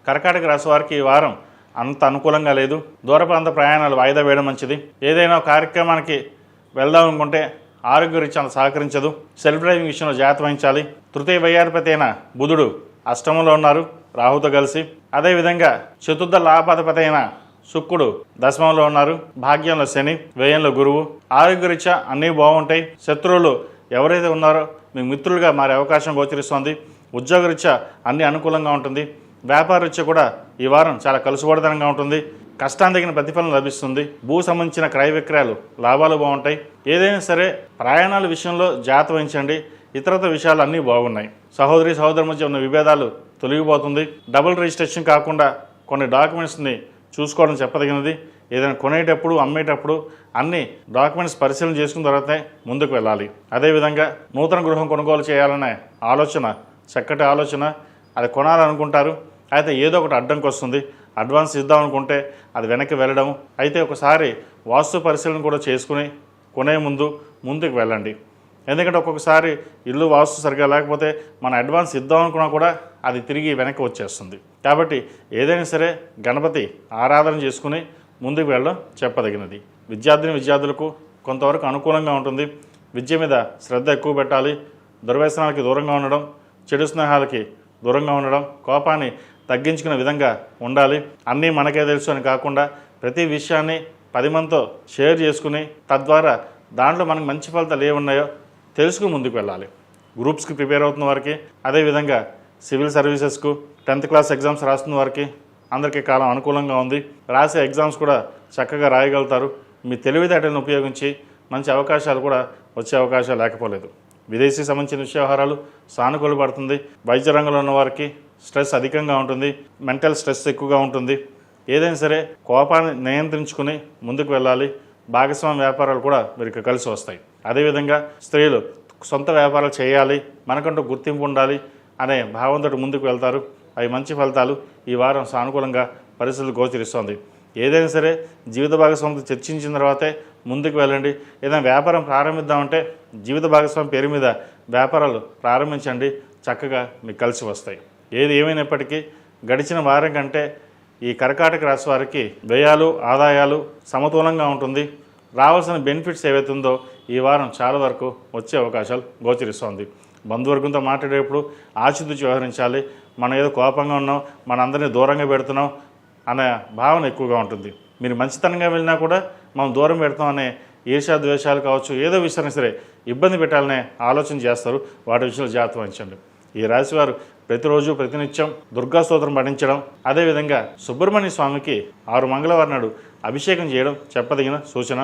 కర్కాటక రాశి వారికి ఈ వారం అంత అనుకూలంగా లేదు. దూర ప్రాంత ప్రయాణాలు వాయిదా వేయడం మంచిది. ఏదైనా కార్యక్రమానికి వెళ్దాం అనుకుంటే ఆరోగ్యరీత్యా సహకరించదు. సెల్ఫ్ డ్రైవింగ్ విషయంలో జాగ్రత్త వహించాలి. తృతీయ వ్యయాధిపతి అయిన బుధుడు అష్టమంలో ఉన్నారు రాహుతో కలిసి. అదేవిధంగా చతుర్థ లాభాధిపతి అయిన శుక్రుడు దశమంలో ఉన్నారు. భాగ్యంలో శని, వ్యయంలో గురువు. ఆరోగ్యరీత్యా అన్నీ బాగుంటాయి. శత్రువులు ఎవరైతే ఉన్నారో మీ మిత్రులుగా మారే అవకాశం గోచరిస్తోంది. ఉద్యోగరీత్యా అన్ని అనుకూలంగా ఉంటుంది. వ్యాపార రీత్యా కూడా ఈ వారం చాలా కలుసుబడతనంగా ఉంటుంది. కష్టానికి తగిన ప్రతిఫలం లభిస్తుంది. భూ సంబంధించిన క్రయ విక్రయాలు లాభాలు బాగుంటాయి. ఏదైనా సరే ప్రయాణాల విషయంలో జాగ్రత్త వహించండి. ఇతరత విషయాలు అన్నీ బాగున్నాయి. సహోదరి సహోదరు మధ్య ఉన్న విభేదాలు తొలగిపోతుంది. డబుల్ రిజిస్ట్రేషన్ కాకుండా కొన్ని డాక్యుమెంట్స్ని చూసుకోవడం చెప్పదగినది. ఏదైనా కొనేటప్పుడు అమ్మేటప్పుడు అన్ని డాక్యుమెంట్స్ పరిశీలన చేసుకున్న తర్వాతే ముందుకు వెళ్ళాలి. అదేవిధంగా నూతన గృహం కొనుగోలు చేయాలనే ఆలోచన చక్కటి ఆలోచన. అది కొనాలనుకుంటారు, అయితే ఏదో ఒకటి అడ్డంకి వస్తుంది. అడ్వాన్స్ ఇద్దామనుకుంటే అది వెనక్కి వెళ్ళడం. అయితే ఒకసారి వాస్తు పరిశీలన కూడా చేసుకుని కొనే ముందుకు వెళ్ళండి. ఎందుకంటే ఒక్కొక్కసారి ఇల్లు వాస్తు సరిగా లేకపోతే మన అడ్వాన్స్ ఇద్దామనుకున్నా కూడా అది తిరిగి వెనక్కి వచ్చేస్తుంది. కాబట్టి ఏదైనా సరే గణపతి ఆరాధన చేసుకుని ముందుకు వెళ్ళడం చెప్పదగినది. విద్యార్థులకు కొంతవరకు అనుకూలంగా ఉంటుంది. విద్య మీద శ్రద్ధ ఎక్కువ పెట్టాలి. దుర్వ్యసనాలకి దూరంగా ఉండడం, చెడు స్నేహాలకి దూరంగా ఉండడం, కోపాన్ని తగ్గించుకునే విధంగా ఉండాలి. అన్నీ మనకే తెలుసు అని కాకుండా ప్రతి విషయాన్ని 10 మందితో షేర్ చేసుకుని తద్వారా దాంట్లో మనకు మంచి ఫలితాలు ఏమున్నాయో తెలుసుకుని ముందుకు వెళ్ళాలి. గ్రూప్స్కి ప్రిపేర్ అవుతున్న వారికి, అదేవిధంగా సివిల్ సర్వీసెస్కు 10th క్లాస్ ఎగ్జామ్స్ రాస్తున్న వారికి అందరికీ కాలం అనుకూలంగా ఉంది. రాసే ఎగ్జామ్స్ కూడా చక్కగా రాయగలుగుతారు. మీ తెలివితేటలను ఉపయోగించి మంచి అవకాశాలు కూడా వచ్చే అవకాశాలు లేకపోలేదు. విదేశీ సంబంధించిన వ్యవహారాలు సానుకూల పడుతుంది. వైద్య రంగంలో ఉన్న వారికి స్ట్రెస్ అధికంగా ఉంటుంది. మెంటల్ స్ట్రెస్ ఎక్కువగా ఉంటుంది. ఏదైనా సరే కోపాన్ని నియంత్రించుకుని ముందుకు వెళ్ళాలి. భాగస్వామ్య వ్యాపారాలు కూడా వీరికి కలిసి వస్తాయి. అదేవిధంగా స్త్రీలు సొంత వ్యాపారాలు చేయాలి, మనకంటూ గుర్తింపు ఉండాలి అనే భావంతో ముందుకు వెళ్తారు. అవి మంచి ఫలితాలు ఈ వారం సానుకూలంగా పరిస్థితులు గోచరిస్తోంది. ఏదైనా సరే జీవిత భాగస్వామితో చర్చించిన తర్వాతే ముందుకు వెళ్ళండి. ఏదైనా వ్యాపారం ప్రారంభిద్దామంటే జీవిత భాగస్వామి పేరు మీద వ్యాపారాలు ప్రారంభించండి. చక్కగా మీకు కలిసి వస్తాయి. ఏది ఏమైనప్పటికీ గడిచిన వారం కంటే ఈ కర్కాటక రాశి వారికి వ్యయాలు ఆదాయాలు సమతూలంగా ఉంటుంది. రావాల్సిన బెనిఫిట్స్ ఏవైతే ఉందో ఈ వారం చాలా వరకు వచ్చే అవకాశాలు గోచరిస్తోంది. బంధువర్గంతో మాట్లాడేటప్పుడు ఆచితూచి వ్యవహరించాలి. మనం ఏదో కోపంగా ఉన్నాం, మనందరినీ దూరంగా పెడుతున్నాం అనే భావన ఎక్కువగా ఉంటుంది. మీరు మంచితనంగా వెళ్ళినా కూడా మనం దూరం పెడతాం అనే ఈర్ష్యా ద్వేషాలు కావచ్చు, ఏదో విషయాన్ని సరే ఇబ్బంది పెట్టాలనే ఆలోచన చేస్తారు. వాటి విషయంలో జాగ్రత్త వహించండి. ఈ రాశివారు ప్రతిరోజు ప్రతినిత్యం దుర్గా స్తోత్రం పఠించడం, అదేవిధంగా సుబ్రహ్మణ్య స్వామికి 6 మంగళవారం నాడు అభిషేకం చేయడం చెప్పదగిన సూచన.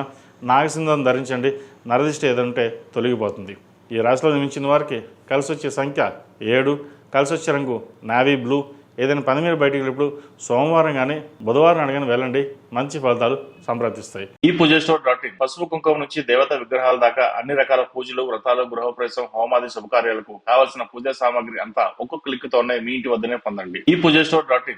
నాగసింధం ధరించండి. నరదిష్టి ఏదంటే తొలగిపోతుంది. ఈ రాశిలో జన్మించిన వారికి కలిసి వచ్చే సంఖ్య 7, కలిసి వచ్చే రంగు నావీ బ్లూ. ఏదైనా పని మీద బయటికి వెళ్ళినప్పుడు సోమవారం కానీ బుధవారం నాడు కానీ వెళ్ళండి. మంచి ఫలితాలు సంప్రాప్తిస్తాయి. ఈ పూజస్టోర్.in పసుపు కుంకుమ నుంచి దేవతా విగ్రహాల దాకా అన్ని రకాల పూజలు, వ్రతాలు, గృహప్రవేశం, హోమాది శుభకార్యాలకు కావాల్సిన పూజా సామాగ్రి అంతా ఒక్కొక్క క్లిక్ తోనే మీ ఇంటి వద్దనే పొందండి. ఈ పూజస్టోర్.in